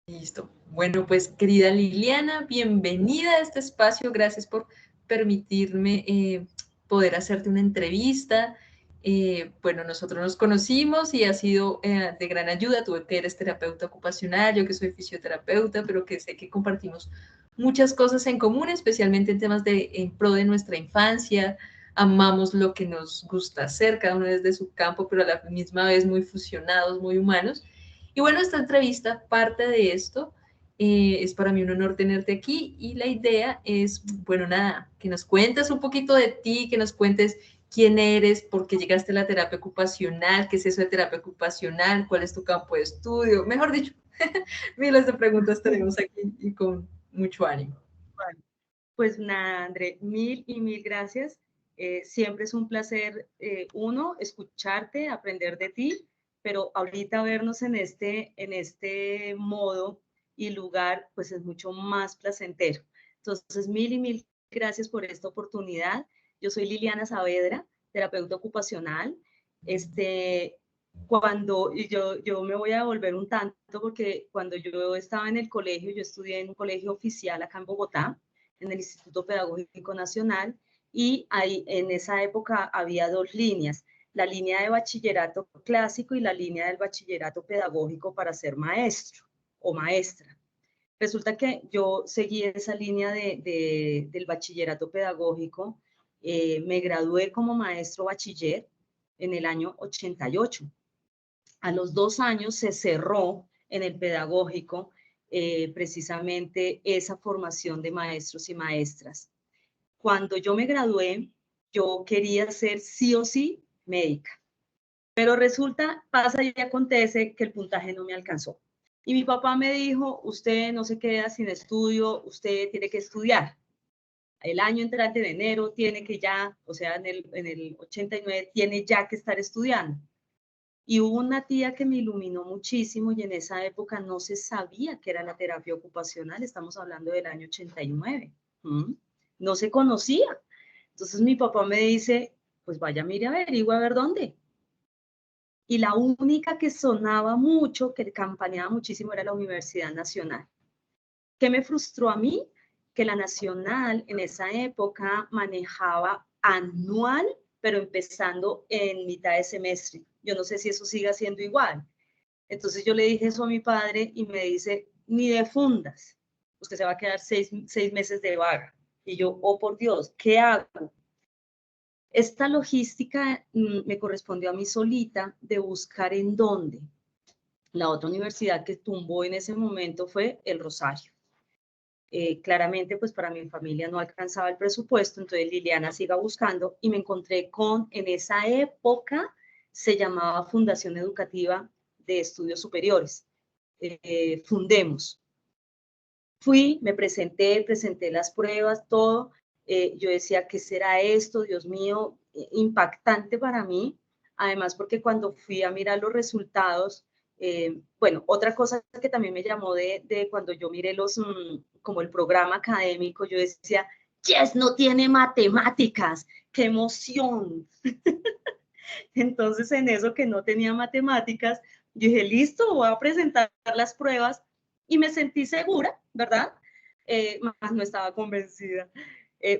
Listo. Bueno, pues querida Liliana, bienvenida a este espacio. Gracias por permitirme poder hacerte una entrevista. Bueno, nosotros nos conocimos y ha sido de gran ayuda. Tú que eres terapeuta ocupacional, yo que soy fisioterapeuta, pero que sé que compartimos muchas cosas en común, especialmente en temas de en pro de nuestra infancia. Amamos lo que nos gusta hacer, cada uno desde su campo, pero a la misma vez muy fusionados, muy humanos. Y bueno, esta entrevista parte de esto. Es para mí un honor tenerte aquí y la idea es, bueno, nada, que nos cuentes un poquito de ti, que nos cuentes quién eres, por qué llegaste a la terapia ocupacional, qué es eso de terapia ocupacional, cuál es tu campo de estudio, mejor dicho, miles de preguntas tenemos aquí y con mucho ánimo. Bueno, pues nada, André, mil y mil gracias. Siempre es un placer, uno, escucharte, aprender de ti, pero ahorita vernos en este modo y lugar, pues es mucho más placentero. Entonces, mil y mil gracias por esta oportunidad. Yo soy Liliana Saavedra, terapeuta ocupacional. Este, yo me voy a volver un tanto porque cuando yo estaba en el colegio, yo estudié en un colegio oficial acá en Bogotá, en el Instituto Pedagógico Nacional, y ahí en esa época había dos líneas, la línea de bachillerato clásico y la línea del bachillerato pedagógico para ser maestro o maestra. Resulta que yo seguí esa línea del bachillerato pedagógico, me gradué como maestro bachiller en el año 88. A los 2 años se cerró en el pedagógico precisamente esa formación de maestros y maestras. Cuando yo me gradué, yo quería ser sí o sí médica, pero resulta, pasa y acontece que el puntaje no me alcanzó. Y mi papá me dijo, usted no se queda sin estudio, usted tiene que estudiar. El año entrante de enero tiene que ya, o sea, en el 89, tiene ya que estar estudiando. Y hubo una tía que me iluminó muchísimo y en esa época no se sabía qué era la terapia ocupacional, estamos hablando del año 89. No se conocía. Entonces mi papá me dice, pues vaya, mire, averigua a ver dónde. Y la única que sonaba mucho, que campaneaba muchísimo, era la Universidad Nacional. ¿Qué me frustró a mí? Que la Nacional en esa época manejaba anual, pero empezando en mitad de semestre. Yo no sé si eso siga siendo igual. Entonces yo le dije eso a mi padre y me dice, ni de fundas, usted se va a quedar 6 meses de vaga. Y yo, oh por Dios, ¿qué hago? Esta logística me correspondió a mí solita de buscar en dónde. La otra universidad que tumbó en ese momento fue el Rosario. Claramente, pues para mi familia no alcanzaba el presupuesto, entonces Liliana siga buscando y me encontré con, en esa época se llamaba Fundación Educativa de Estudios Superiores, Fundemos. Fui, me presenté las pruebas, todo. Yo decía, ¿qué será esto? Dios mío, impactante para mí. Además, porque cuando fui a mirar los resultados, bueno, otra cosa que también me llamó de cuando yo miré como el programa académico, yo decía, yes, no tiene matemáticas, qué emoción. Entonces, en eso que no tenía matemáticas, yo dije, listo, voy a presentar las pruebas y me sentí segura, ¿verdad? Más no estaba convencida.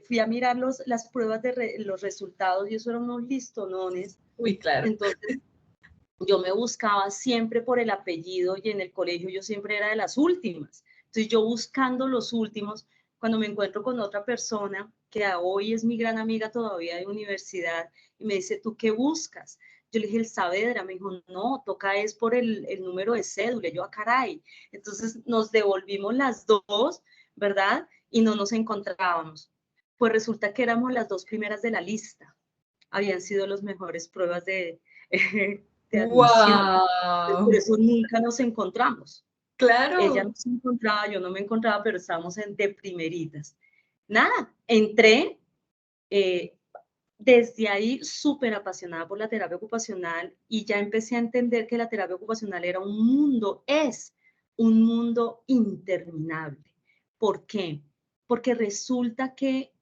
Fui a mirar las pruebas de los resultados y eso eran unos listonones. Uy, claro. Entonces, yo me buscaba siempre por el apellido y en el colegio yo siempre era de las últimas. Entonces, yo buscando los últimos, cuando me encuentro con otra persona que hoy es mi gran amiga todavía de universidad y me dice, ¿tú qué buscas? Yo le dije, el Saavedra. Me dijo, no, toca es por el número de cédula. Yo, caray. Entonces nos devolvimos las dos, ¿verdad? Y no nos encontrábamos. Pues resulta que éramos las dos primeras de la lista. Habían sido las mejores pruebas de admisión. Entonces, por ¡Wow! eso nunca nos encontramos. Ella Claro. no se encontraba, yo no me encontraba, pero estábamos de primeritas. Nada, entré, eh, desde ahí súper apasionada por la terapia ocupacional y ya empecé a entender que la terapia ocupacional era un mundo, es un mundo interminable. ¿Por qué? Porque resulta que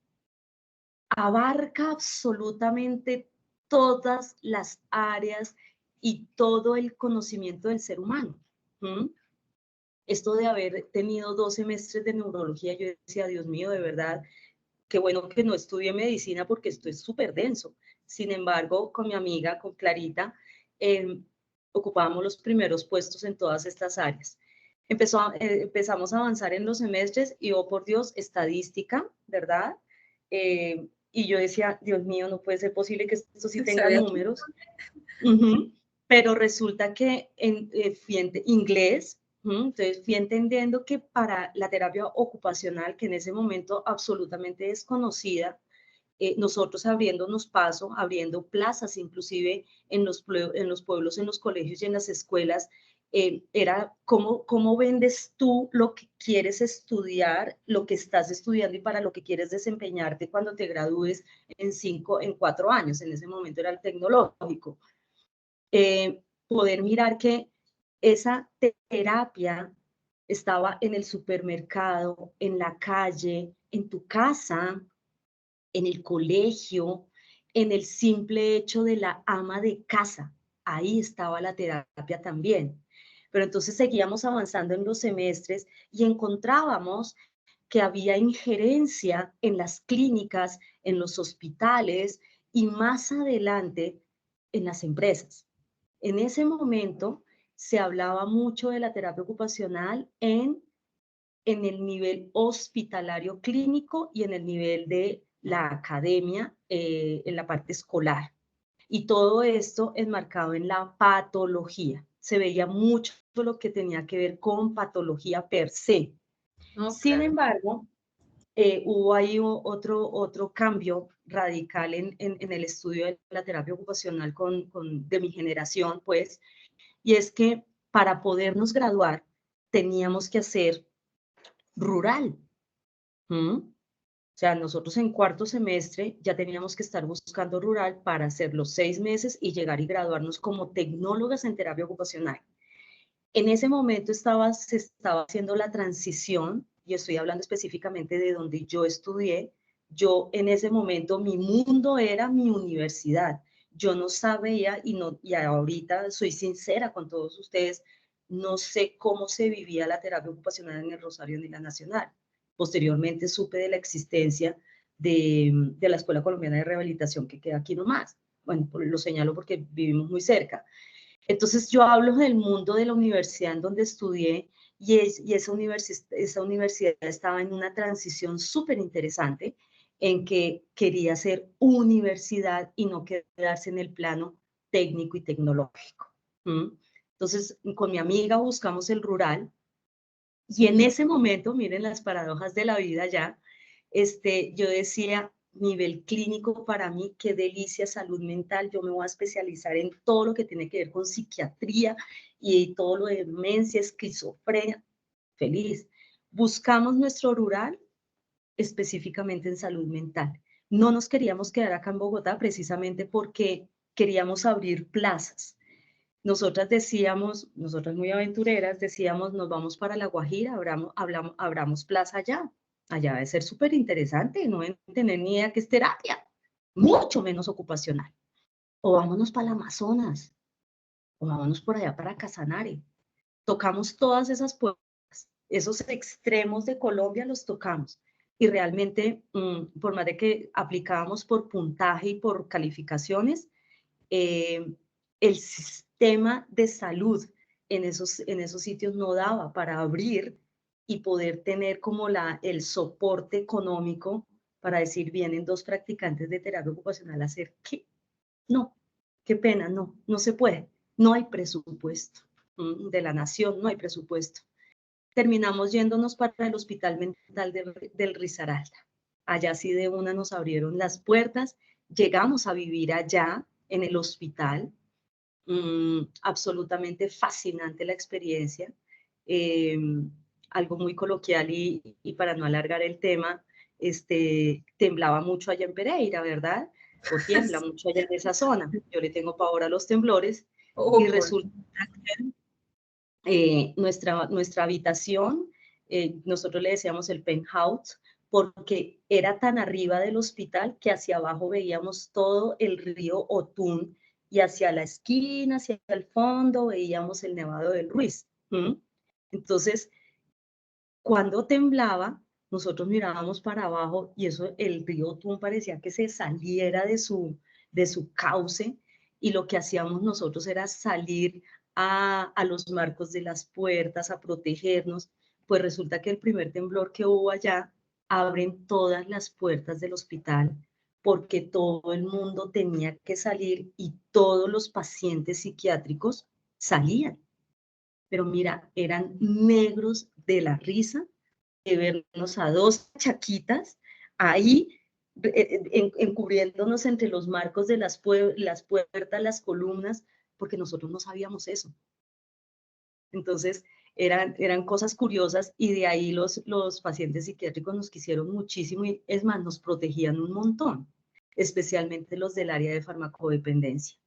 abarca absolutamente todas las áreas y todo el conocimiento del ser humano. ¿Mm? esto de haber tenido 2 semestres de neurología, yo decía, Dios mío, de verdad, qué bueno que no estudié medicina porque esto es súper denso. Sin embargo, con mi amiga, con Clarita, ocupábamos los primeros puestos en todas estas áreas. Empezamos a avanzar en los semestres y, oh por Dios, estadística, ¿verdad? Y yo decía, Dios mío, no puede ser posible que esto sí tenga números. Pero resulta que fui en inglés, entonces fui entendiendo que para la terapia ocupacional, que en ese momento absolutamente desconocida, nosotros abriéndonos paso, abriendo plazas, inclusive en los pueblos, en los colegios y en las escuelas, era cómo vendes tú lo que quieres estudiar, lo que estás estudiando y para lo que quieres desempeñarte cuando te gradúes en 4 años. En ese momento era el tecnológico. Poder mirar que esa terapia estaba en el supermercado, en la calle, en tu casa, en el colegio, en el simple hecho de la ama de casa. Ahí estaba la terapia también. Pero entonces seguíamos avanzando en los semestres y encontrábamos que había injerencia en las clínicas, en los hospitales y más adelante en las empresas. En ese momento se hablaba mucho de la terapia ocupacional en el nivel hospitalario clínico y en el nivel de la academia, en la parte escolar. Y todo esto enmarcado en la patología. Se veía mucho lo que tenía que ver con patología per se. No, Sin claro. embargo, hubo ahí otro cambio radical en el estudio de la terapia ocupacional de mi generación, pues, y es que para podernos graduar teníamos que hacer rural. O sea, nosotros en cuarto semestre ya teníamos que estar buscando rural para hacer los 6 meses y llegar y graduarnos como tecnólogas en terapia ocupacional. En ese momento se estaba haciendo la transición, y estoy hablando específicamente de donde yo estudié. Yo en ese momento, mi mundo era mi universidad. Yo no sabía, y ahorita soy sincera con todos ustedes, no sé cómo se vivía la terapia ocupacional en el Rosario ni la Nacional. Posteriormente supe de la existencia de la Escuela Colombiana de Rehabilitación que queda aquí nomás. Bueno, lo señalo porque vivimos muy cerca. Entonces yo hablo del mundo de la universidad en donde estudié y esa universidad estaba en una transición súper interesante en que quería ser universidad y no quedarse en el plano técnico y tecnológico. Entonces con mi amiga buscamos el rural y en ese momento, miren las paradojas de la vida ya, yo decía, nivel clínico para mí, qué delicia, salud mental, yo me voy a especializar en todo lo que tiene que ver con psiquiatría y todo lo de demencia, esquizofrenia, feliz. Buscamos nuestro rural específicamente en salud mental. No nos queríamos quedar acá en Bogotá precisamente porque queríamos abrir plazas. Nosotras decíamos, nosotras muy aventureras, decíamos, nos vamos para La Guajira, abramos plaza allá. Allá debe ser súper interesante, no deben tener ni idea que es terapia, mucho menos ocupacional. O vámonos para el Amazonas, o vámonos por allá para Casanare. Tocamos todas esas puertas, esos extremos de Colombia los tocamos. Y realmente, por más de que aplicábamos por puntaje y por calificaciones, el sistema de salud en esos sitios no daba para abrir y poder tener como el soporte económico para decir, vienen 2 practicantes de terapia ocupacional a hacer qué. No, qué pena, no se puede. No hay presupuesto de la nación, no hay presupuesto. Terminamos yéndonos para el Hospital Mental del Risaralda. Allá sí de una nos abrieron las puertas, llegamos a vivir allá en el hospital. Absolutamente fascinante la experiencia. Algo muy coloquial y para no alargar el tema, temblaba mucho allá en Pereira, ¿verdad? O tiembla mucho allá en esa zona. Yo le tengo pavor a los temblores y resulta que nuestra habitación, nosotros le decíamos el penthouse, porque era tan arriba del hospital que hacia abajo veíamos todo el río Otún y hacia la esquina, hacia el fondo, veíamos el Nevado del Ruiz. Entonces, Cuando temblaba, nosotros mirábamos para abajo y eso, el río Tun parecía que se saliera de su cauce, y lo que hacíamos nosotros era salir a los marcos de las puertas a protegernos. Pues resulta que el primer temblor que hubo allá, abren todas las puertas del hospital porque todo el mundo tenía que salir y todos los pacientes psiquiátricos salían. Pero mira, eran negros de la risa de vernos a dos chaquitas ahí encubriéndonos entre los marcos de las puertas, las columnas, porque nosotros no sabíamos eso. Entonces, eran cosas curiosas, y de ahí los pacientes psiquiátricos nos quisieron muchísimo, y es más, nos protegían un montón, especialmente los del área de farmacodependencia.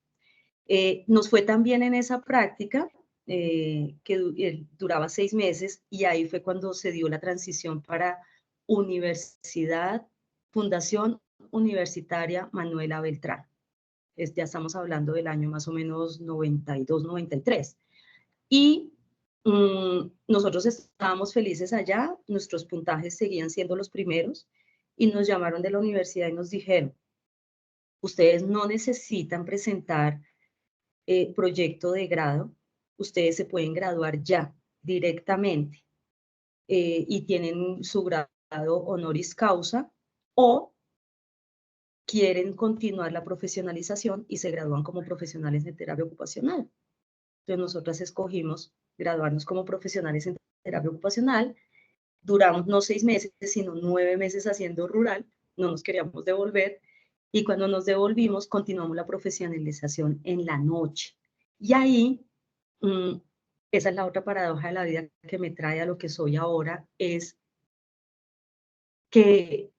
Nos fue también en esa práctica, que duraba 6 meses, y ahí fue cuando se dio la transición para Universidad, Fundación Universitaria Manuela Beltrán. Ya estamos hablando del año más o menos 92, 93. Y nosotros estábamos felices allá, nuestros puntajes seguían siendo los primeros, y nos llamaron de la universidad y nos dijeron: ustedes no necesitan presentar proyecto de grado, ustedes se pueden graduar ya directamente, y tienen su grado honoris causa, o quieren continuar la profesionalización y se gradúan como profesionales de terapia ocupacional. Entonces nosotras escogimos graduarnos como profesionales en terapia ocupacional. Duramos no 6 meses, sino 9 meses haciendo rural, no nos queríamos devolver, y cuando nos devolvimos continuamos la profesionalización en la noche. Y ahí, esa es la otra paradoja de la vida que me trae a lo que soy ahora, es que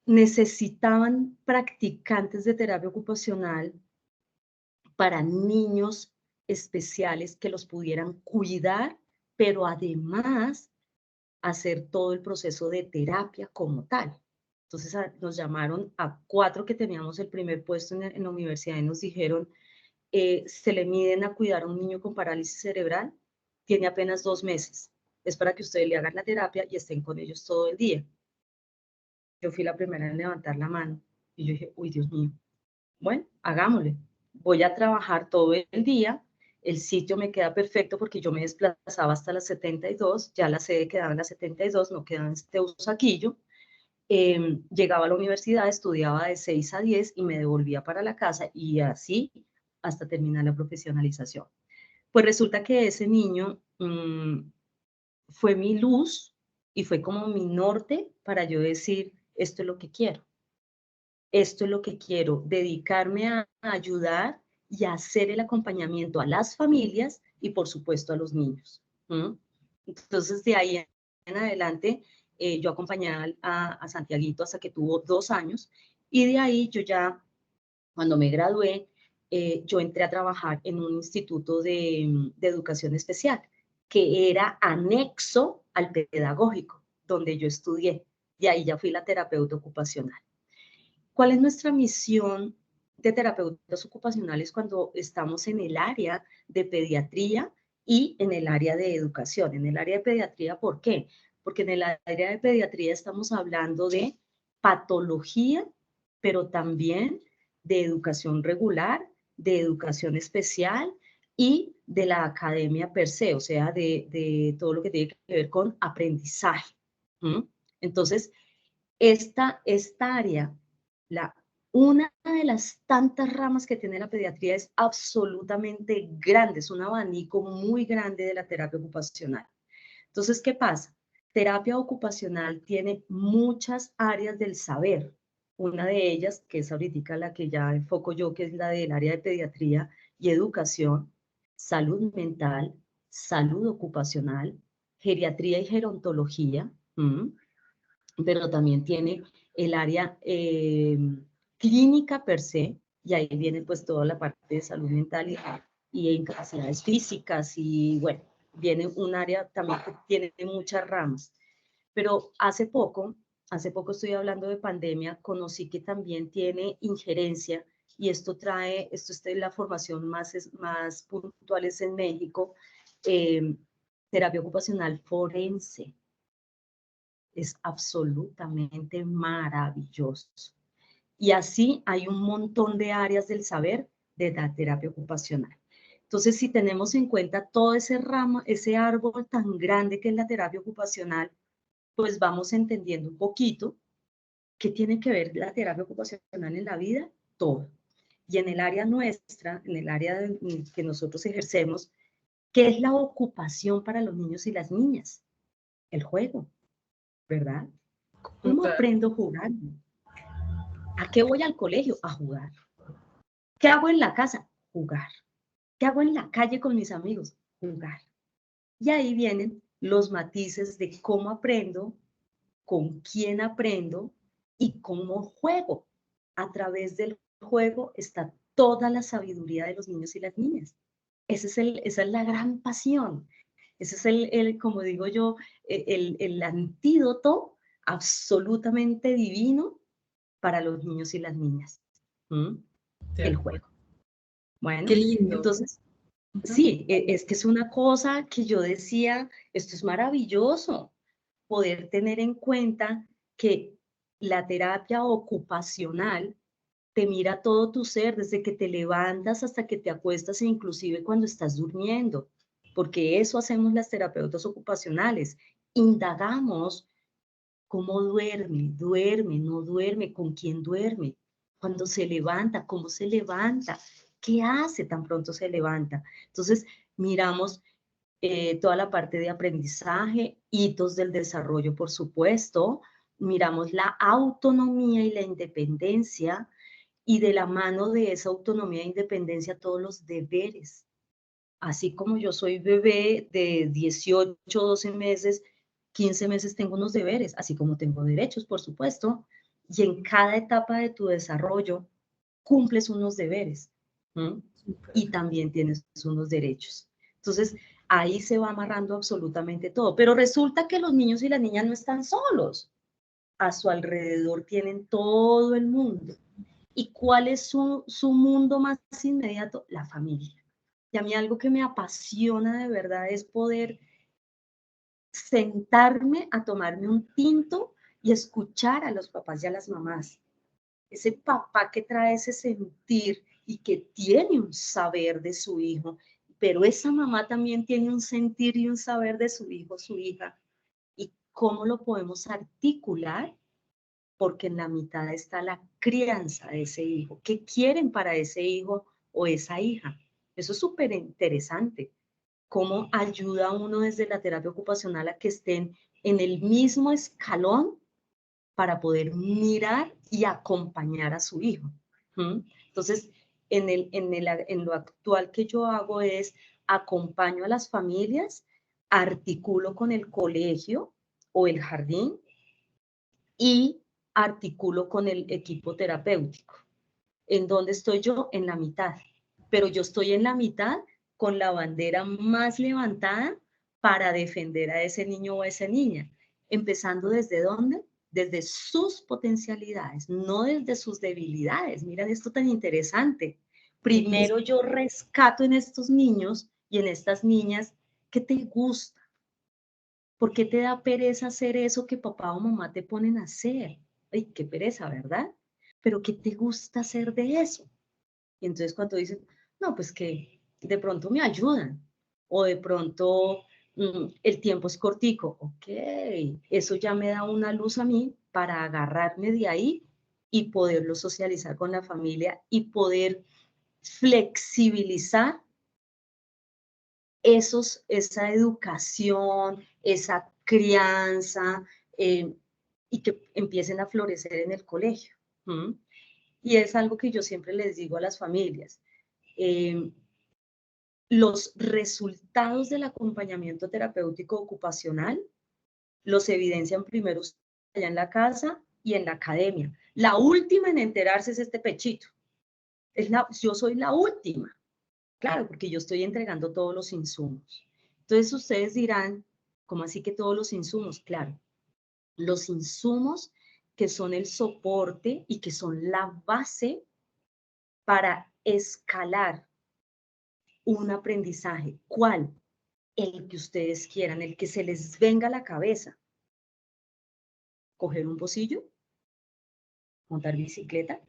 necesitaban practicantes de terapia ocupacional para niños especiales que los pudieran cuidar, pero además hacer todo el proceso de terapia como tal. Entonces nos llamaron a 4 que teníamos el primer puesto en la universidad, y nos dijeron: se le miden a cuidar a un niño con parálisis cerebral, tiene apenas 2 meses, es para que ustedes le hagan la terapia y estén con ellos todo el día. Yo fui la primera en levantar la mano, y yo dije: uy, Dios mío, bueno, hagámosle. Voy a trabajar todo el día, el sitio me queda perfecto porque yo me desplazaba hasta las 72, ya la sede quedaba en las 72, no quedaba en Teusaquillo. Llegaba a la universidad, estudiaba de 6 a 10 y me devolvía para la casa, y así hasta terminar la profesionalización. Pues resulta que ese niño fue mi luz y fue como mi norte para yo decir: esto es lo que quiero. Esto es lo que quiero, dedicarme a ayudar y a hacer el acompañamiento a las familias y, por supuesto, a los niños. Entonces, de ahí en adelante, yo acompañé a Santiaguito hasta que tuvo 2 años, y de ahí yo ya, cuando me gradué, yo entré a trabajar en un instituto de educación especial, que era anexo al pedagógico, donde yo estudié, y ahí ya fui la terapeuta ocupacional. ¿Cuál es nuestra misión de terapeutas ocupacionales cuando estamos en el área de pediatría y en el área de educación? En el área de pediatría, ¿por qué? Porque en el área de pediatría estamos hablando de patología, pero también de educación regular, de educación especial y de la academia per se, o sea, de todo lo que tiene que ver con aprendizaje. Entonces, esta área, una de las tantas ramas que tiene la pediatría, es absolutamente grande, es un abanico muy grande de la terapia ocupacional. Entonces, ¿qué pasa? Terapia ocupacional tiene muchas áreas del saber. Una de ellas, que es ahorita la que ya enfoco yo, que es la del área de pediatría y educación, salud mental, salud ocupacional, geriatría y gerontología, pero también tiene el área clínica per se, y ahí viene pues toda la parte de salud mental y incapacidades físicas, y bueno, viene un área también que tiene muchas ramas. Pero hace poco estoy hablando de pandemia, conocí que también tiene injerencia, y esto es la formación más puntual es en México, terapia ocupacional forense. Es absolutamente maravilloso. Y así hay un montón de áreas del saber de la terapia ocupacional. Entonces, si tenemos en cuenta todo ese ramo, ese árbol tan grande que es la terapia ocupacional, pues vamos entendiendo un poquito qué tiene que ver la terapia ocupacional en la vida, todo. Y en el área nuestra, en el área que nosotros ejercemos, ¿qué es la ocupación para los niños y las niñas? El juego, ¿verdad? ¿Cómo aprendo jugando? ¿A qué voy al colegio? A jugar. ¿Qué hago en la casa? Jugar. ¿Qué hago en la calle con mis amigos? Jugar. Y ahí vienen los matices de cómo aprendo, con quién aprendo y cómo juego. A través del juego está toda la sabiduría de los niños y las niñas. Esa es la gran pasión. Ese es como digo yo, el antídoto absolutamente divino para los niños y las niñas. ¿Mm? El juego. Qué Bueno, lindo. entonces, sí, es que es una cosa que yo decía, esto es maravilloso, poder tener en cuenta que la terapia ocupacional te mira todo tu ser, desde que te levantas hasta que te acuestas e inclusive cuando estás durmiendo, porque eso hacemos las terapeutas ocupacionales. Indagamos cómo duerme, no duerme, con quién duerme, cuando se levanta, cómo se levanta, qué hace tan pronto se levanta. Entonces, miramos toda la parte de aprendizaje, hitos del desarrollo, por supuesto, miramos la autonomía y la independencia, y de la mano de esa autonomía e independencia todos los deberes. Así como yo soy bebé de 18, 12 meses, 15 meses tengo unos deberes, así como tengo derechos, por supuesto, y en cada etapa de tu desarrollo cumples unos deberes, ¿m? Y también tienes unos derechos. Entonces, ahí se va amarrando absolutamente todo. Pero resulta que los niños y las niñas no están solos. A su alrededor tienen todo el mundo. ¿Y cuál es su mundo más inmediato? La familia. Y a mí algo que me apasiona de verdad es poder sentarme a tomarme un tinto y escuchar a los papás y a las mamás. Ese papá que trae ese sentir y que tiene un saber de su hijo, pero esa mamá también tiene un sentir y un saber de su hijo, su hija. ¿Y cómo lo podemos articular? Porque en la mitad está la crianza de ese hijo. ¿Qué quieren para ese hijo o esa hija? Eso es súper interesante. Cómo ayuda a uno desde la terapia ocupacional a que estén en el mismo escalón para poder mirar y acompañar a su hijo. ¿Mm? Entonces, en lo actual que yo hago es acompaño a las familias, articulo con el colegio o el jardín y articulo con el equipo terapéutico. ¿En dónde estoy yo? En la mitad. Pero yo estoy en la mitad con la bandera más levantada para defender a ese niño o a esa niña. Empezando desde dónde? Desde sus potencialidades, no desde sus debilidades. Miren esto tan interesante. Primero yo rescato en estos niños y en estas niñas qué te gusta. ¿Por qué te da pereza hacer eso que papá o mamá te ponen a hacer? Ay, qué pereza, ¿verdad? Pero ¿qué te gusta hacer de eso? Y entonces cuando dicen, no, pues que de pronto me ayudan, o de pronto el tiempo es cortico, ok, eso ya me da una luz a mí para agarrarme de ahí y poderlo socializar con la familia y poder flexibilizar esa educación, esa crianza, y que empiecen a florecer en el colegio. ¿Mm? Y es algo que yo siempre les digo a las familias. Eh, los resultados del acompañamiento terapéutico ocupacional los evidencian primero allá en la casa y en la academia. La última en enterarse es este pechito. Yo soy la última. Claro, porque yo estoy entregando todos los insumos. Entonces ustedes dirán, ¿cómo así que todos los insumos? Claro, los insumos que son el soporte y que son la base para escalar un aprendizaje. ¿Cuál? El que ustedes quieran, el que se les venga a la cabeza. coger un pocillo, montar bicicleta,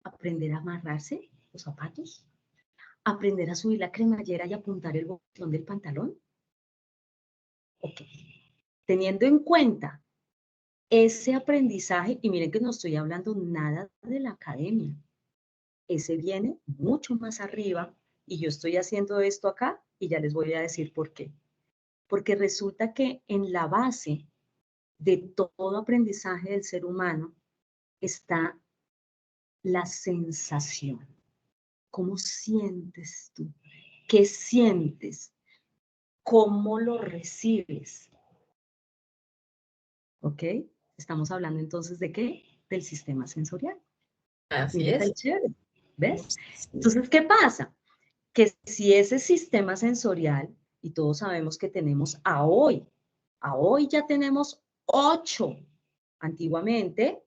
aprender a amarrarse los zapatos, aprender a subir la cremallera y apuntar el botón del pantalón. Ok. Teniendo en cuenta ese aprendizaje, y miren que no estoy hablando nada de la academia, ese viene mucho más arriba y yo estoy haciendo esto acá y ya les voy a decir por qué. Porque resulta que en la base de todo aprendizaje del ser humano está la sensación. ¿Cómo sientes tú? ¿Qué sientes? ¿Cómo lo recibes? ¿Ok? Estamos hablando entonces de qué? Del sistema sensorial. Así Mira, tan es. chévere. ¿Ves? Entonces, ¿qué pasa? Que si ese sistema sensorial, y todos sabemos que tenemos a hoy ya tenemos 8. Antiguamente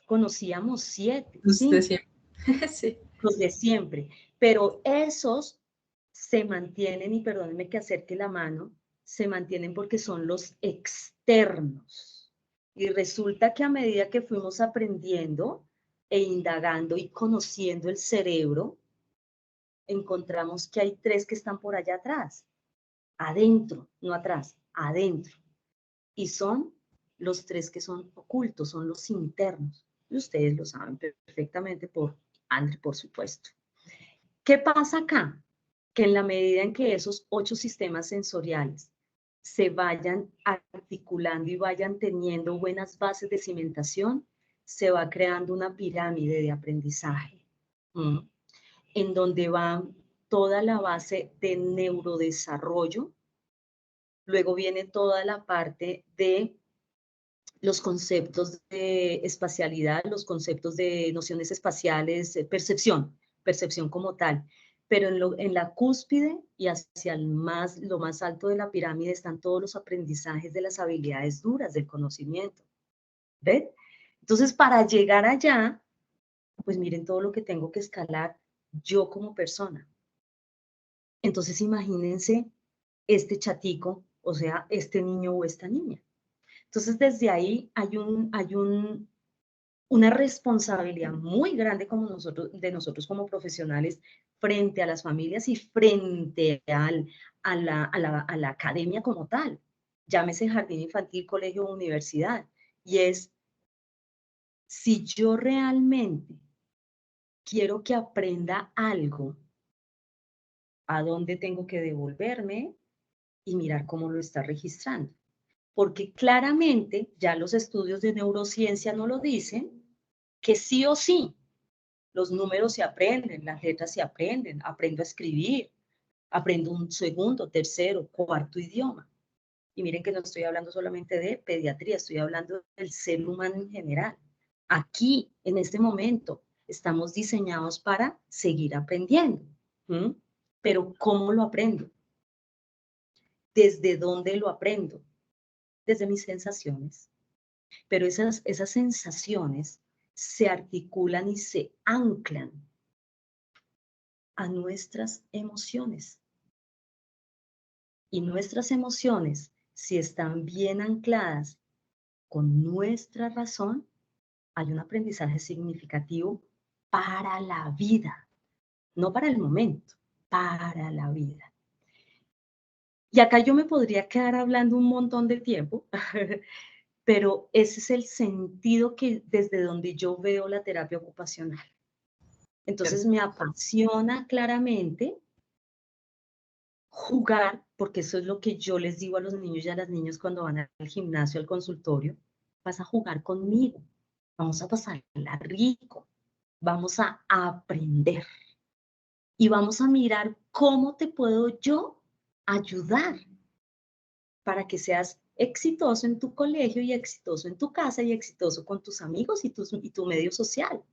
conocíamos 7, Usted 5, siempre. Sí. los de siempre, pero esos se mantienen, y perdónenme que acerque la mano, se mantienen porque son los externos. Y resulta que a medida que fuimos aprendiendo e indagando y conociendo el cerebro, encontramos que hay 3 que están por allá atrás, adentro, no atrás, adentro. Y son los 3 que son ocultos, son los internos. Y ustedes lo saben perfectamente por André, por supuesto. ¿Qué pasa acá? Que en la medida en que esos 8 sistemas sensoriales se vayan articulando y vayan teniendo buenas bases de cimentación, se va creando una pirámide de aprendizaje, en donde va toda la base de neurodesarrollo, luego viene toda la parte de los conceptos de espacialidad, los conceptos de nociones espaciales, percepción como tal. Pero en la cúspide y hacia lo más alto de la pirámide están todos los aprendizajes de las habilidades duras del conocimiento. ¿Ven? Entonces, para llegar allá, pues miren todo lo que tengo que escalar yo como persona. Entonces, imagínense este chatico, o sea, este niño o esta niña. Entonces, desde ahí hay una responsabilidad muy grande de nosotros como profesionales frente a las familias y frente a la academia como tal. Llámese jardín infantil, colegio o universidad. Y es, si yo realmente quiero que aprenda algo, ¿a dónde tengo que devolverme y mirar cómo lo está registrando? Porque claramente ya los estudios de neurociencia no lo dicen, que sí o sí los números se aprenden, las letras se aprenden, aprendo a escribir, aprendo un segundo, tercero, cuarto idioma. Y miren que no estoy hablando solamente de pediatría, estoy hablando del ser humano en general. Aquí, en este momento, estamos diseñados para seguir aprendiendo. ¿Mm? Pero ¿cómo lo aprendo? ¿Desde dónde lo aprendo? Desde mis sensaciones. Pero esas sensaciones se articulan y se anclan a nuestras emociones. Y nuestras emociones, si están bien ancladas con nuestra razón, hay un aprendizaje significativo para la vida, no para el momento, para la vida. Y acá yo me podría quedar hablando un montón de tiempo, pero ese es el sentido que desde donde yo veo la terapia ocupacional. Entonces me apasiona claramente jugar, porque eso es lo que yo les digo a los niños y a las niñas cuando van al gimnasio, al consultorio, vas a jugar conmigo, vamos a pasarla rico, vamos a aprender y vamos a mirar cómo te puedo yo ayudar para que seas exitoso en tu colegio y exitoso en tu casa y exitoso con tus amigos y tu medio social.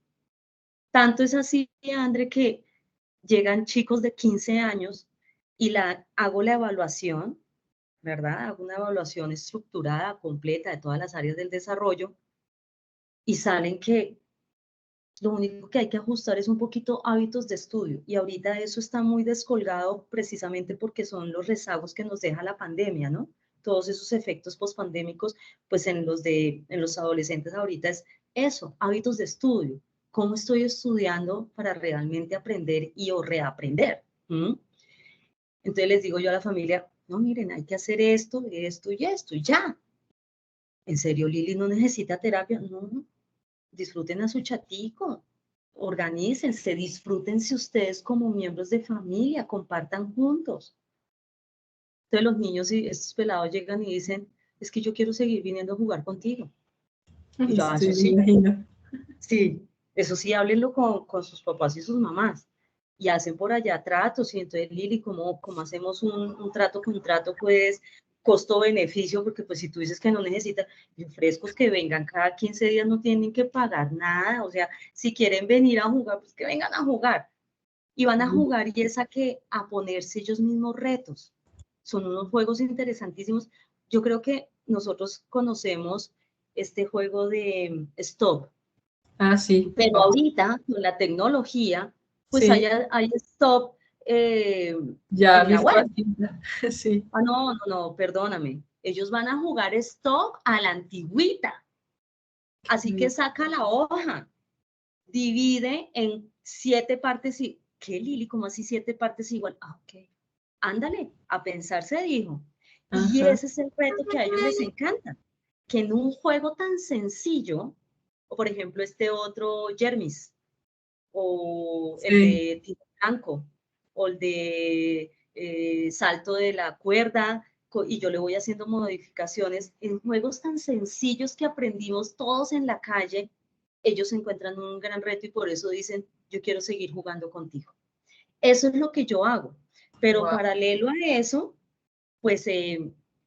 Tanto es así, André, que llegan chicos de 15 años y hago la evaluación, ¿verdad? Hago una evaluación estructurada, completa de todas las áreas del desarrollo y salen que lo único que hay que ajustar es un poquito hábitos de estudio. Y ahorita eso está muy descolgado precisamente porque son los rezagos que nos deja la pandemia, ¿no? todos esos efectos pospandémicos, pues en los adolescentes ahorita es eso, hábitos de estudio. ¿Cómo estoy estudiando para realmente aprender y o reaprender? ¿Mm? Entonces les digo yo a la familia, no, miren, hay que hacer esto, esto y esto, y ya. ¿En serio, Lili no necesita terapia? No, disfruten a su chatico, organícense, disfrútense ustedes como miembros de familia, compartan juntos. Entonces los niños y estos pelados llegan y dicen, es que yo quiero seguir viniendo a jugar contigo. Y yo, Sí, eso me sí, imagino. sí, eso sí, háblenlo con sus papás y sus mamás. Y hacen por allá tratos. Y entonces, Lili, ¿cómo hacemos un trato con trato? Pues costo-beneficio, porque pues si tú dices que no necesitas, frescos que vengan cada 15 días no tienen que pagar nada. O sea, si quieren venir a jugar, pues que vengan a jugar. Y van a jugar y es a ponerse ellos mismos retos. Son unos juegos interesantísimos. Yo creo que nosotros conocemos este juego de Stop, Ah, sí. pero ahorita con la tecnología, pues Sí, hay Stop ya en la visto web. así. Sí. Ah, no, perdóname. Ellos van a jugar Stop a la antigüita. Así que saca la hoja, divide en 7 partes y ¿qué, Lili? ¿Cómo así 7 partes igual? Ah, ok. Ándale, a pensar se dijo. Y Ajá. ese es el reto que a ellos les encanta. Que en un juego tan sencillo, o por ejemplo este otro Jermis, o el Sí. de tiro blanco, o el de salto de la cuerda, y yo le voy haciendo modificaciones en juegos tan sencillos que aprendimos todos en la calle, ellos encuentran un gran reto y por eso dicen, yo quiero seguir jugando contigo. Eso es lo que yo hago. Pero Wow. paralelo a eso, pues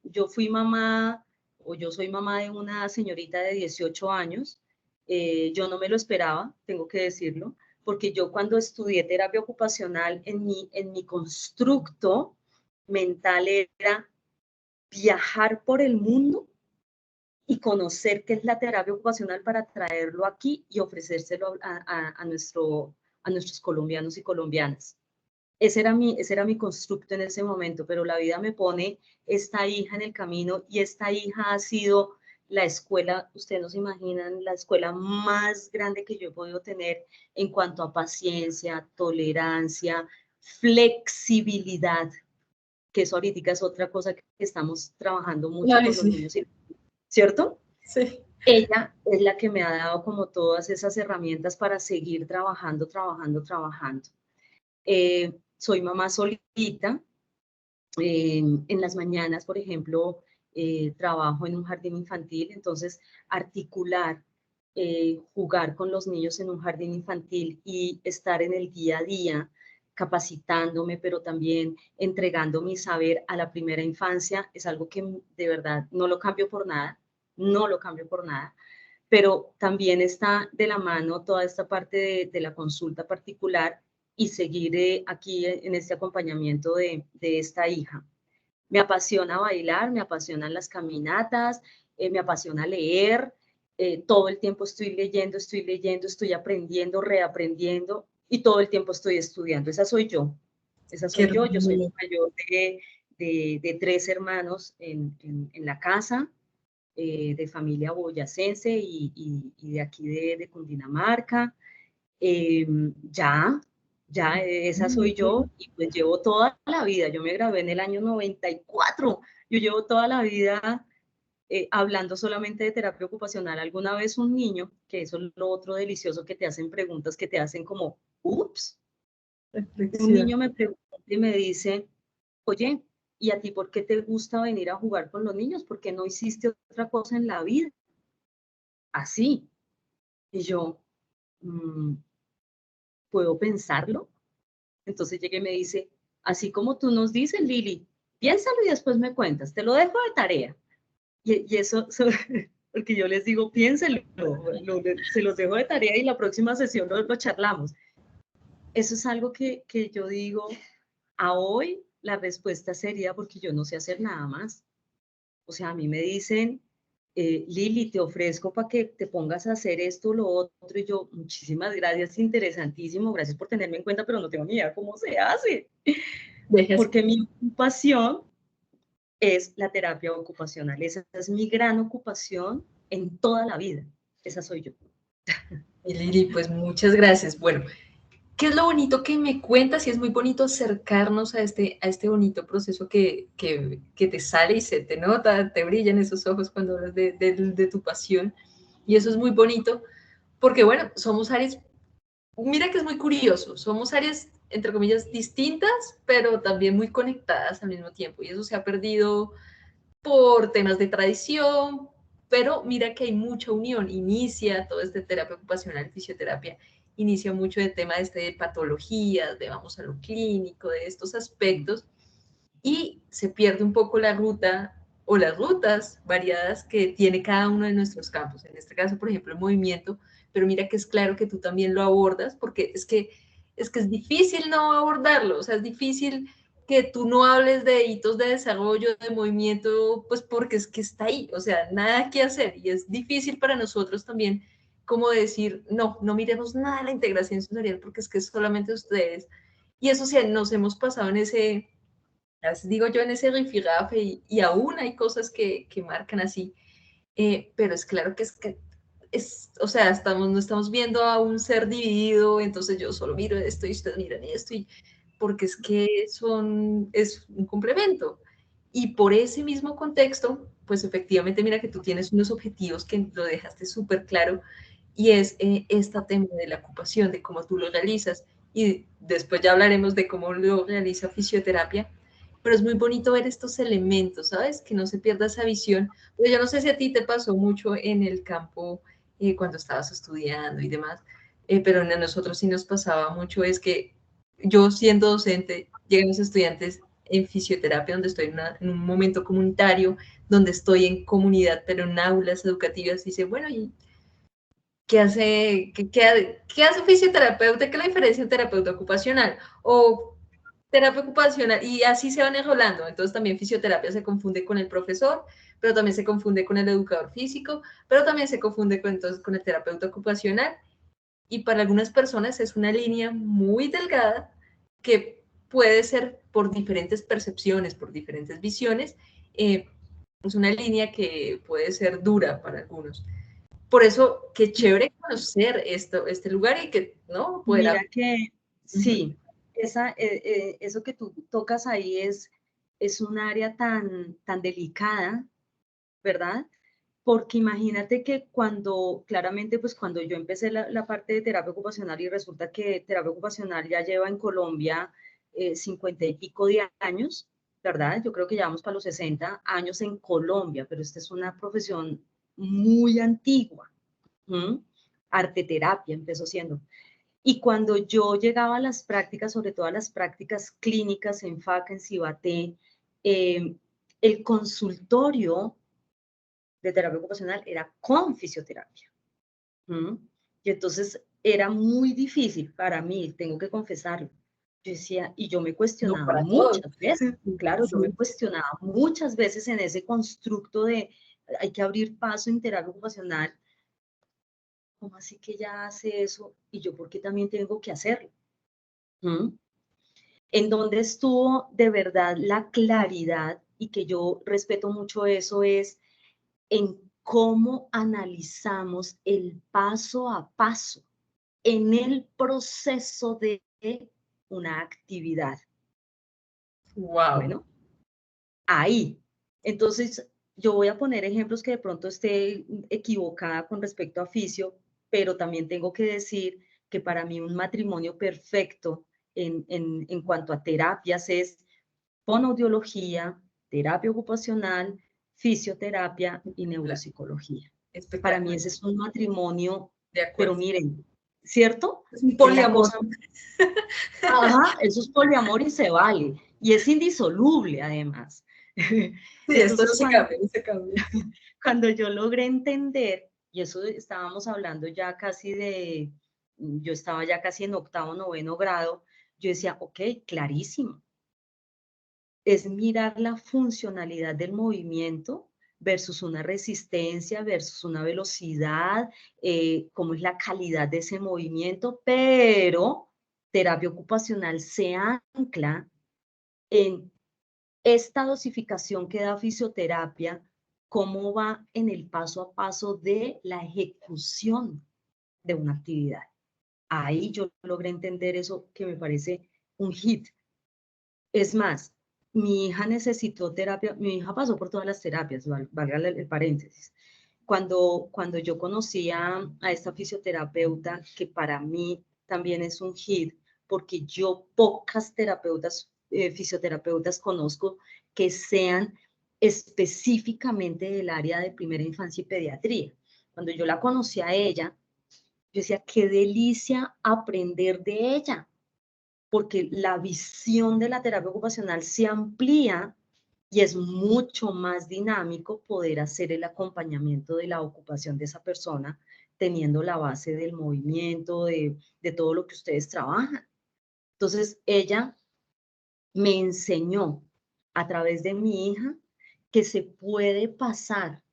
yo fui mamá, o yo soy mamá de una señorita de 18 años. Yo no me lo esperaba, tengo que decirlo, porque yo cuando estudié terapia ocupacional, en mi constructo mental era viajar por el mundo y conocer qué es la terapia ocupacional para traerlo aquí y ofrecérselo a nuestros colombianos y colombianas. Ese era mi constructo en ese momento, pero la vida me pone esta hija en el camino y esta hija ha sido la escuela, ustedes no se imaginan, la escuela más grande que yo he podido tener en cuanto a paciencia, tolerancia, flexibilidad, que eso ahorita es otra cosa que estamos trabajando mucho Ay, con los sí. niños, ¿cierto? Sí. Ella es la que me ha dado como todas esas herramientas para seguir trabajando, trabajando, trabajando. Soy mamá solita. En las mañanas, por ejemplo, trabajo en un jardín infantil, entonces articular, jugar con los niños en un jardín infantil y estar en el día a día capacitándome, pero también entregando mi saber a la primera infancia, es algo que de verdad no lo cambio por nada, no lo cambio por nada, pero también está de la mano toda esta parte de la consulta particular y seguir aquí en este acompañamiento de esta hija. Me apasiona bailar, me apasionan las caminatas, me apasiona leer, todo el tiempo estoy leyendo, estoy aprendiendo, reaprendiendo y todo el tiempo estoy estudiando. Esa Qué soy yo soy la hermoso. mayor de 3 hermanos en la casa, de familia boyacense y de aquí de Cundinamarca. Eh, ya, ya esa soy yo y pues llevo toda la vida. Yo me gradué en el año 94. Yo llevo toda la vida hablando solamente de terapia ocupacional. Alguna vez un niño, que eso es lo otro delicioso, que te hacen preguntas que te hacen como, ups, un Reflexión. niño me pregunta y me dice, oye, ¿y a ti por qué te gusta venir a jugar con los niños? ¿Por qué no hiciste otra cosa en la vida? Así. Y yo, "Mm, ¿puedo pensarlo?". Entonces llega y me dice, así como tú nos dices, Lili, piénsalo y después me cuentas, te lo dejo de tarea. Y eso, porque yo les digo, piénselo, se los dejo de tarea y la próxima sesión lo charlamos. Eso es algo que yo digo, a hoy la respuesta sería porque yo no sé hacer nada más. O sea, a mí me dicen, Lili, te ofrezco para que te pongas a hacer esto, lo otro, y yo, muchísimas gracias, interesantísimo, gracias por tenerme en cuenta, pero no tengo ni idea cómo se hace, Dejas. porque mi ocupación es la terapia ocupacional. Esa es mi gran ocupación en toda la vida. Esa soy yo. Y Lili, pues muchas gracias. Bueno, ¿qué es lo bonito que me cuentas? Y es muy bonito acercarnos a este bonito proceso que te sale y se te nota, te brillan esos ojos cuando hablas de tu pasión. Y eso es muy bonito porque, bueno, somos áreas, mira que es muy curioso, somos áreas, entre comillas, distintas, pero también muy conectadas al mismo tiempo. Y eso se ha perdido por temas de tradición, pero mira que hay mucha unión. Inicia todo este terapia ocupacional, fisioterapia, inicia mucho de tema de patologías, de vamos a lo clínico, de estos aspectos, y se pierde un poco la ruta o las rutas variadas que tiene cada uno de nuestros campos. En este caso, por ejemplo, el movimiento, pero mira que es claro que tú también lo abordas, porque es difícil no abordarlo, o sea, es difícil que tú no hables de hitos de desarrollo, de movimiento, pues porque es que está ahí, o sea, nada que hacer, y es difícil para nosotros también como decir, no, no miremos nada de la integración sensorial porque es que es solamente ustedes, y eso sí, nos hemos pasado en ese, digo yo, en ese rifirrafe y aún hay cosas que marcan así, pero es claro que es, o sea, no estamos viendo a un ser dividido, entonces yo solo miro esto y ustedes miran esto, y, porque es que es un complemento. Y por ese mismo contexto, pues efectivamente mira que tú tienes unos objetivos que lo dejaste súper claro, y es este tema de la ocupación, de cómo tú lo realizas, y después ya hablaremos de cómo lo realiza fisioterapia, pero es muy bonito ver estos elementos, ¿sabes? Que no se pierda esa visión. Pues yo no sé si a ti te pasó mucho en el campo cuando estabas estudiando y demás, pero a nosotros sí nos pasaba mucho, es que yo siendo docente, llegan los estudiantes en fisioterapia, donde estoy en un momento comunitario, donde estoy en comunidad, pero en aulas educativas, y dice, bueno, ¿y qué hace un fisioterapeuta? ¿Qué es la diferencia de un terapeuta ocupacional? O terapia ocupacional, y así se van enrolando. Entonces también fisioterapia se confunde con el profesor, pero también se confunde con el educador físico, pero también se confunde entonces con el terapeuta ocupacional. Y para algunas personas es una línea muy delgada que puede ser por diferentes percepciones, por diferentes visiones, es una línea que puede ser dura para algunos. Por eso, qué chévere conocer este lugar y que, ¿no? Mira Poder... que Ujú. sí, eso que tú tocas ahí es un área tan delicada, ¿verdad? Porque imagínate que claramente, pues cuando yo empecé la parte de terapia ocupacional y resulta que terapia ocupacional ya lleva en Colombia 50 y pico de años, ¿verdad? Yo creo que ya vamos para los 60 años en Colombia, pero esta es una profesión muy antigua. ¿Mm? Arteterapia empezó siendo. Y cuando yo llegaba a las prácticas, sobre todo a las prácticas clínicas en FACA, en Cibaté, el consultorio de terapia ocupacional era con fisioterapia. ¿Mm? Y entonces era muy difícil para mí, tengo que confesarlo. Yo decía, y yo me No, cuestionaba para todos. muchas veces, claro, yo me Sí. cuestionaba muchas veces en ese constructo de hay que abrir paso en terapia ocupacional. ¿Cómo así que ella hace eso? Y yo, ¿por qué también tengo que hacerlo? ¿Mm? En donde estuvo de verdad la claridad y que yo respeto mucho eso es en cómo analizamos el paso a paso en el proceso de una actividad. Wow. Bueno, ahí. Entonces, yo voy a poner ejemplos que de pronto esté equivocada con respecto a fisio, pero también tengo que decir que para mí un matrimonio perfecto en cuanto a terapias es fonoaudiología, terapia ocupacional, fisioterapia y neuropsicología. Para mí Espectacular. ese es un matrimonio, De pero acuerdo. miren, ¿cierto? Es un Es la poliamor. cosa, ajá, eso es poliamor y se vale. Y es indisoluble además. Sí, esto no Entonces, se cambia, no se cambia. cuando yo logré entender, y eso estábamos hablando ya casi yo estaba ya casi en octavo, noveno grado, yo decía, ok, clarísimo, es mirar la funcionalidad del movimiento versus una resistencia, versus una velocidad, cómo es la calidad de ese movimiento, pero terapia ocupacional se ancla en esta dosificación que da fisioterapia, cómo va en el paso a paso de la ejecución de una actividad. Ahí yo logré entender eso que me parece un hit. Es más, mi hija necesitó terapia, mi hija pasó por todas las terapias, valga el paréntesis. Cuando yo conocí a esta fisioterapeuta, que para mí también es un hit, porque yo pocas fisioterapeutas conozco que sean específicamente del área de primera infancia y pediatría. Cuando yo la conocí a ella, yo decía, qué delicia aprender de ella, porque la visión de la terapia ocupacional se amplía y es mucho más dinámico poder hacer el acompañamiento de la ocupación de esa persona, teniendo la base del movimiento, de todo lo que ustedes trabajan. Entonces, ella me enseñó a través de mi hija que se puede pasar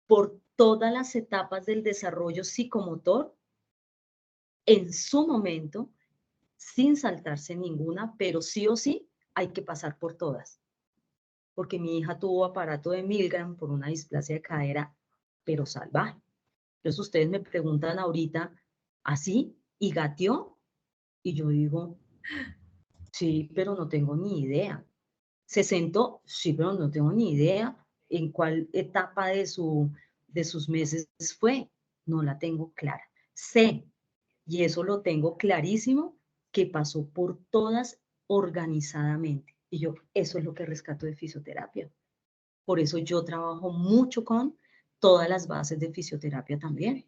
por todas las etapas del desarrollo psicomotor en su momento, sin saltarse ninguna, pero sí o sí hay que pasar por todas. Porque mi hija tuvo aparato de Milgram por una displasia de cadera, pero salvaje. Entonces ustedes me preguntan ahorita, ¿así? ¿Y gateó? Y yo digo, sí, pero no tengo ni idea. ¿Se sentó? Sí, pero no tengo ni idea en cuál etapa de sus meses fue. No la tengo clara. Sé, y eso lo tengo clarísimo, que pasó por todas organizadamente. Y yo, eso es lo que rescato de fisioterapia. Por eso yo trabajo mucho con todas las bases de fisioterapia también.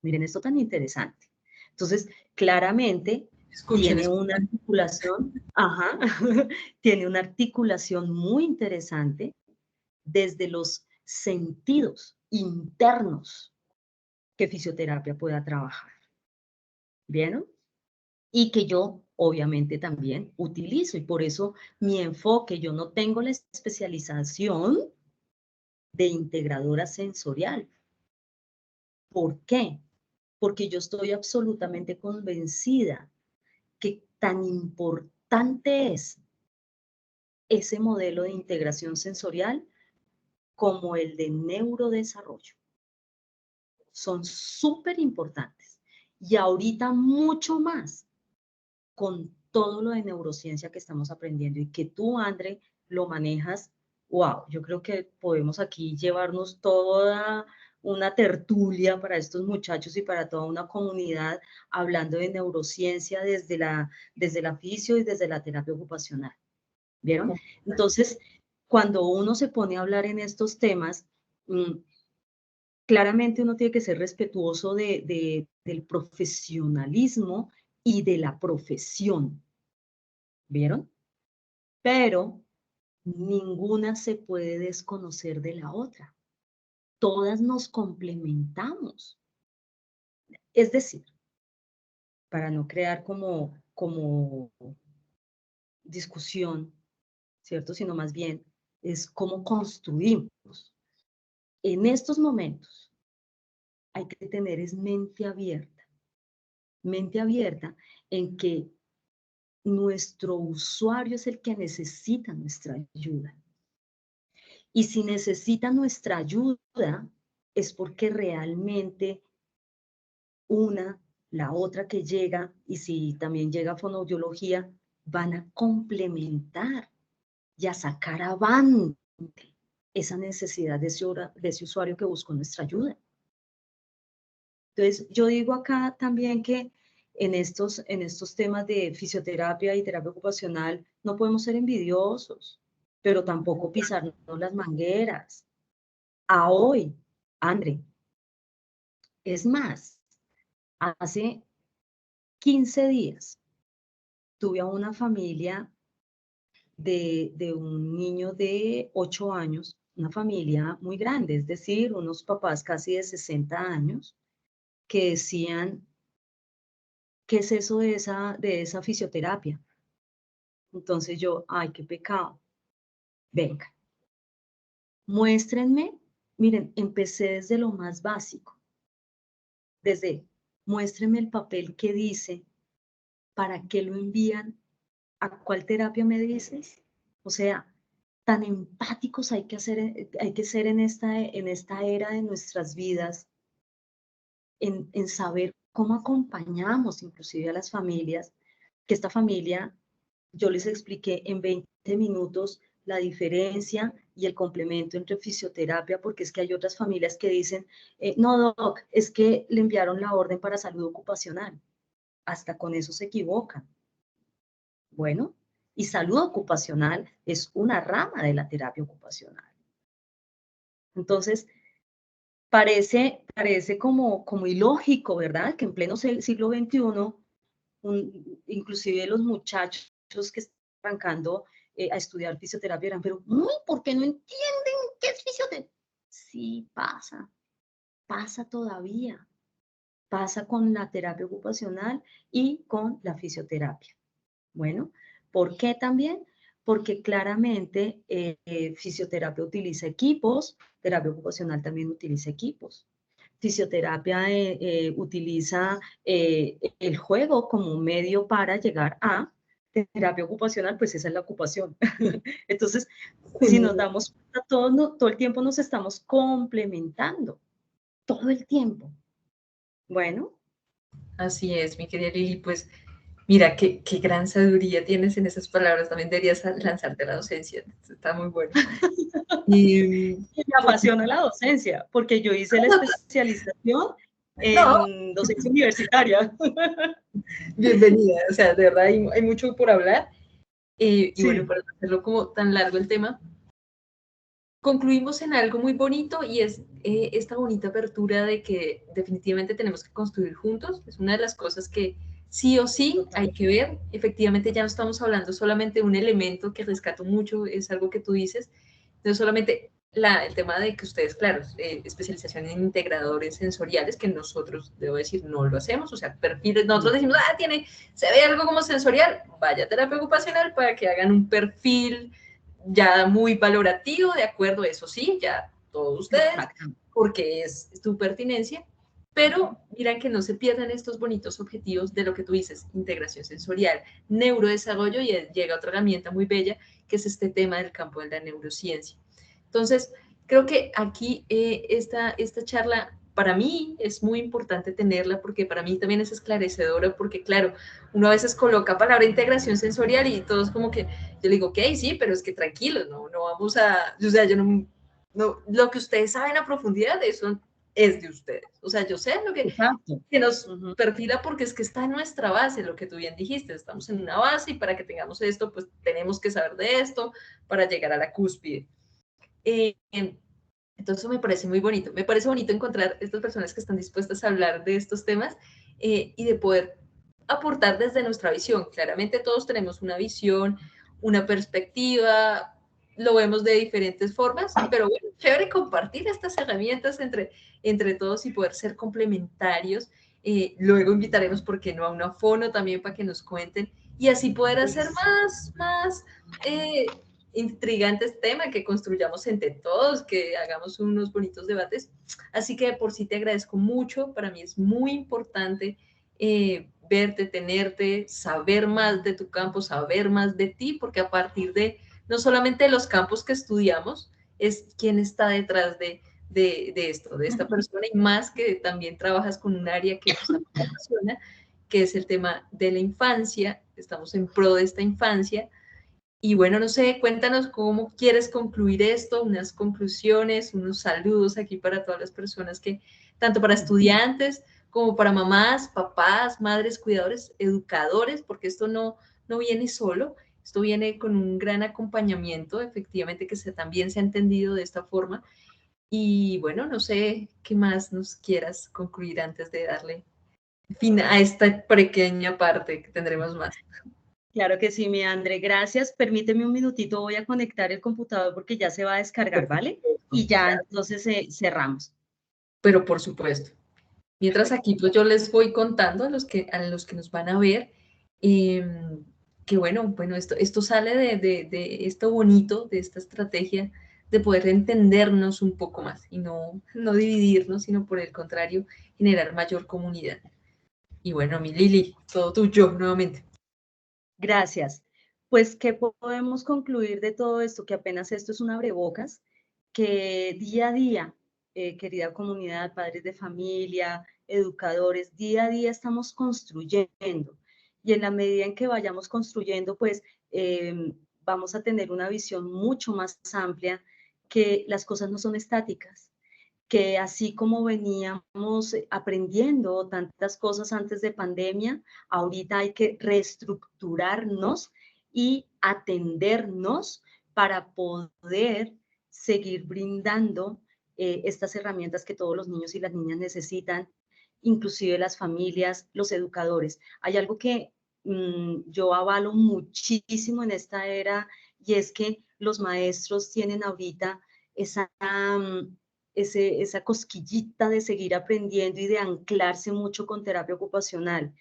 Miren esto tan interesante. Entonces, claramente Escuchen, tiene una escuchen. articulación, ajá, tiene una articulación muy interesante desde los sentidos internos que fisioterapia pueda trabajar. ¿Vieron? Y que yo obviamente también utilizo. Y por eso mi enfoque, yo no tengo la especialización de integradora sensorial. ¿Por qué? Porque yo estoy absolutamente convencida que tan importante es ese modelo de integración sensorial como el de neurodesarrollo. Son súper importantes. Y ahorita mucho más con todo lo de neurociencia que estamos aprendiendo y que tú, André, lo manejas. Wow, yo creo que podemos aquí llevarnos toda una tertulia para estos muchachos y para toda una comunidad hablando de neurociencia desde la fisio y desde la terapia ocupacional. ¿Vieron? Entonces, cuando uno se pone a hablar en estos temas, claramente uno tiene que ser respetuoso del profesionalismo y de la profesión. ¿Vieron? Pero ninguna se puede desconocer de la otra. Todas nos complementamos. Es decir, para no crear como discusión, ¿cierto? Sino más bien es cómo construimos. En estos momentos hay que tener es mente abierta en que nuestro usuario es el que necesita nuestra ayuda. Y si necesita nuestra ayuda, es porque realmente la otra que llega, y si también llega fonoaudiología, van a complementar y a sacar avante esa necesidad de ese usuario que buscó nuestra ayuda. Entonces, yo digo acá también que en estos temas de fisioterapia y terapia ocupacional no podemos ser envidiosos, pero tampoco pisarnos las mangueras. A hoy, André, es más, hace 15 días tuve a una familia de un niño de 8 años, una familia muy grande, es decir, unos papás casi de 60 años, que decían, ¿qué es eso de esa fisioterapia? Entonces yo, ay, qué pecado. Venga, muéstrenme, miren, empecé desde lo más básico, desde muéstrenme el papel que dice, ¿para qué lo envían? ¿A cuál terapia me dices? O sea, tan empáticos hay que ser en esta era de nuestras vidas, en saber cómo acompañamos inclusive a las familias, que esta familia, yo les expliqué en 20 minutos la diferencia y el complemento entre fisioterapia, porque es que hay otras familias que dicen, no, doc, es que le enviaron la orden para salud ocupacional. Hasta con eso se equivocan. Bueno, y salud ocupacional es una rama de la terapia ocupacional. Entonces, parece como ilógico, ¿verdad? Que en pleno siglo XXI, inclusive los muchachos que están arrancando a estudiar fisioterapia dirán, pero ¿por qué no entienden qué es fisioterapia? Sí, pasa todavía. Pasa con la terapia ocupacional y con la fisioterapia. Bueno, ¿por qué también? Porque claramente fisioterapia utiliza equipos, terapia ocupacional también utiliza equipos. Fisioterapia utiliza el juego como un medio para llegar a terapia ocupacional, pues esa es la ocupación. Entonces, si nos damos cuenta, todo el tiempo nos estamos complementando, todo el tiempo. Bueno. Así es, mi querida Lili, pues mira, qué gran sabiduría tienes en esas palabras, también deberías lanzarte a la docencia, está muy bueno. Y me apasiona la docencia, porque yo hice la especialización en docencia universitaria. Bienvenida, o sea, de verdad hay mucho por hablar. Y Sí. bueno, para no hacerlo como tan largo el tema, concluimos en algo muy bonito y es esta bonita apertura de que definitivamente tenemos que construir juntos. Es una de las cosas que sí o sí hay que ver. Efectivamente ya no estamos hablando solamente de un elemento que rescato mucho, es algo que tú dices, no solamente el tema de que ustedes, claro, especialización en integradores sensoriales, que nosotros, debo decir, no lo hacemos, o sea, perfiles, nosotros decimos, se ve algo como sensorial, vaya a terapia ocupacional para que hagan un perfil ya muy valorativo, de acuerdo, eso sí, ya todos ustedes, porque es tu pertinencia, pero mira que no se pierdan estos bonitos objetivos de lo que tú dices, integración sensorial, neurodesarrollo, y llega otra herramienta muy bella, que es este tema del campo de la neurociencia. Entonces, creo que aquí esta charla para mí es muy importante tenerla porque para mí también es esclarecedora porque claro, uno a veces coloca palabra integración sensorial y todos como que, yo le digo, ok, sí, pero es que tranquilos, no vamos a, o sea, yo no, lo que ustedes saben a profundidad de eso es de ustedes. O sea, yo sé lo que nos perfila porque es que está en nuestra base, lo que tú bien dijiste, estamos en una base y para que tengamos esto, pues tenemos que saber de esto para llegar a la cúspide. Entonces me parece muy bonito. Me parece bonito encontrar estas personas que están dispuestas a hablar de estos temas y de poder aportar desde nuestra visión. Claramente todos tenemos una visión, una perspectiva, lo vemos de diferentes formas, pero bueno, chévere compartir estas herramientas entre todos y poder ser complementarios. Luego invitaremos, ¿por qué no?, a una fono también para que nos cuenten y así poder hacer más intrigante este tema, que construyamos entre todos, que hagamos unos bonitos debates. Así que por sí te agradezco mucho, para mí es muy importante verte, tenerte, saber más de tu campo, saber más de ti, porque a partir de no solamente de los campos que estudiamos, es quién está detrás de esto, de esta persona, y más que también trabajas con un área que pues, me apasiona, que es el tema de la infancia, estamos en pro de esta infancia. Y bueno, no sé, cuéntanos cómo quieres concluir esto, unas conclusiones, unos saludos aquí para todas las personas que, tanto para estudiantes como para mamás, papás, madres, cuidadores, educadores, porque esto no viene solo, esto viene con un gran acompañamiento, efectivamente, que también se ha entendido de esta forma. Y bueno, no sé qué más nos quieras concluir antes de darle fin a esta pequeña parte, que tendremos más. Claro que sí, mi André, gracias. Permíteme un minutito, voy a conectar el computador porque ya se va a descargar, ¿vale? Y ya entonces cerramos. Pero por supuesto. Mientras aquí, pues yo les voy contando a los que nos van a ver, que bueno, esto sale de esto bonito, de esta estrategia de poder entendernos un poco más y no dividirnos, sino por el contrario, generar mayor comunidad. Y bueno, mi Lili, todo tuyo nuevamente. Gracias. Pues, ¿qué podemos concluir de todo esto? Que apenas esto es un abrebocas, que día a día, querida comunidad, padres de familia, educadores, día a día estamos construyendo. Y en la medida en que vayamos construyendo, pues vamos a tener una visión mucho más amplia, que las cosas no son estáticas, que así como veníamos aprendiendo tantas cosas antes de pandemia, ahorita hay que reestructurarnos y atendernos para poder seguir brindando estas herramientas que todos los niños y las niñas necesitan, inclusive las familias, los educadores. Hay algo que yo avalo muchísimo en esta era, y es que los maestros tienen ahorita esa, esa cosquillita de seguir aprendiendo y de anclarse mucho con terapia ocupacional.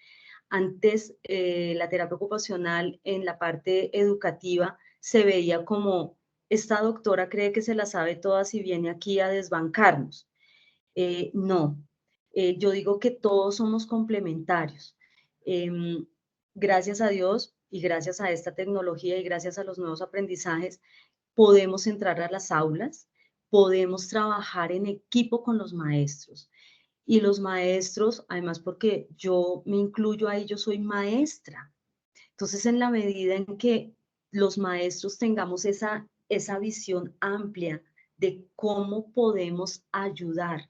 Antes, la terapia ocupacional en la parte educativa se veía como: esta doctora cree que se la sabe todas y viene aquí a desbancarnos. No, yo digo que todos somos complementarios. Gracias a Dios y gracias a esta tecnología y gracias a los nuevos aprendizajes, podemos entrar a las aulas, podemos trabajar en equipo con los maestros. Y los maestros, además, porque yo me incluyo ahí, yo soy maestra. Entonces, en la medida en que los maestros tengamos esa visión amplia de cómo podemos ayudar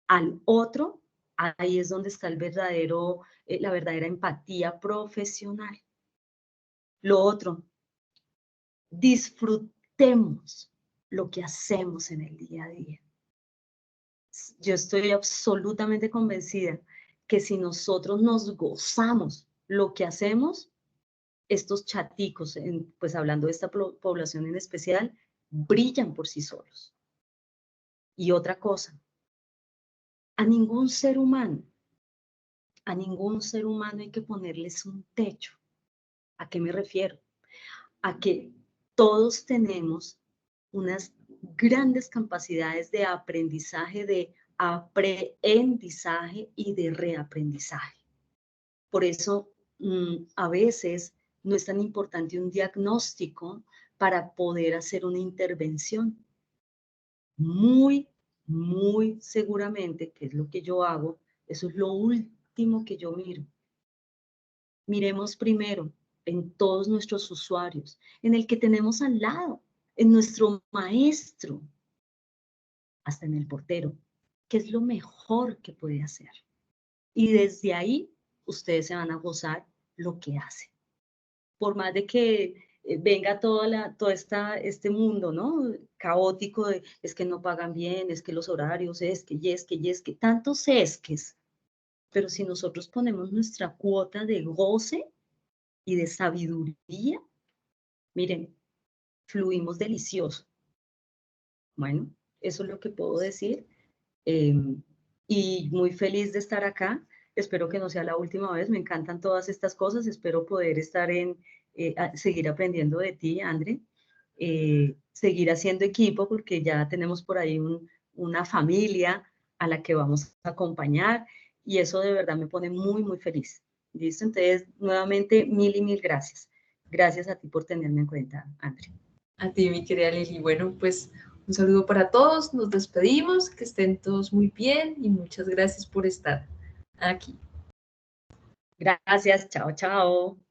al otro, ahí es donde está la verdadera empatía profesional. Lo otro, disfrutemos lo que hacemos en el día a día. Yo estoy absolutamente convencida que si nosotros nos gozamos lo que hacemos, estos chaticos, pues hablando de esta población en especial, brillan por sí solos. Y otra cosa, a ningún ser humano hay que ponerles un techo. ¿A qué me refiero? A que todos tenemos unas grandes capacidades de aprendizaje, de aprendizaje y de reaprendizaje. Por eso, a veces no es tan importante un diagnóstico para poder hacer una intervención. Muy, muy seguramente, que es lo que yo hago, eso es lo último que yo miro. Miremos primero en todos nuestros usuarios, en el que tenemos al lado, en nuestro maestro, hasta en el portero, qué es lo mejor que puede hacer. Y desde ahí ustedes se van a gozar lo que hacen. Por más de que venga todo este mundo, ¿no? Caótico, es que no pagan bien, es que los horarios, es que, tantos esques. Pero si nosotros ponemos nuestra cuota de goce y de sabiduría, miren, fluimos delicioso. Bueno, eso es lo que puedo decir. Y muy feliz de estar acá. Espero que no sea la última vez. Me encantan todas estas cosas. Espero poder estar seguir aprendiendo de ti, André. Seguir haciendo equipo, porque ya tenemos por ahí una familia a la que vamos a acompañar. Y eso de verdad me pone muy, muy feliz. ¿Listo? Entonces, nuevamente, mil y mil gracias. Gracias a ti por tenerme en cuenta, André. A ti, mi querida Lili. Bueno, pues un saludo para todos. Nos despedimos. Que estén todos muy bien y muchas gracias por estar aquí. Gracias. Chao, chao.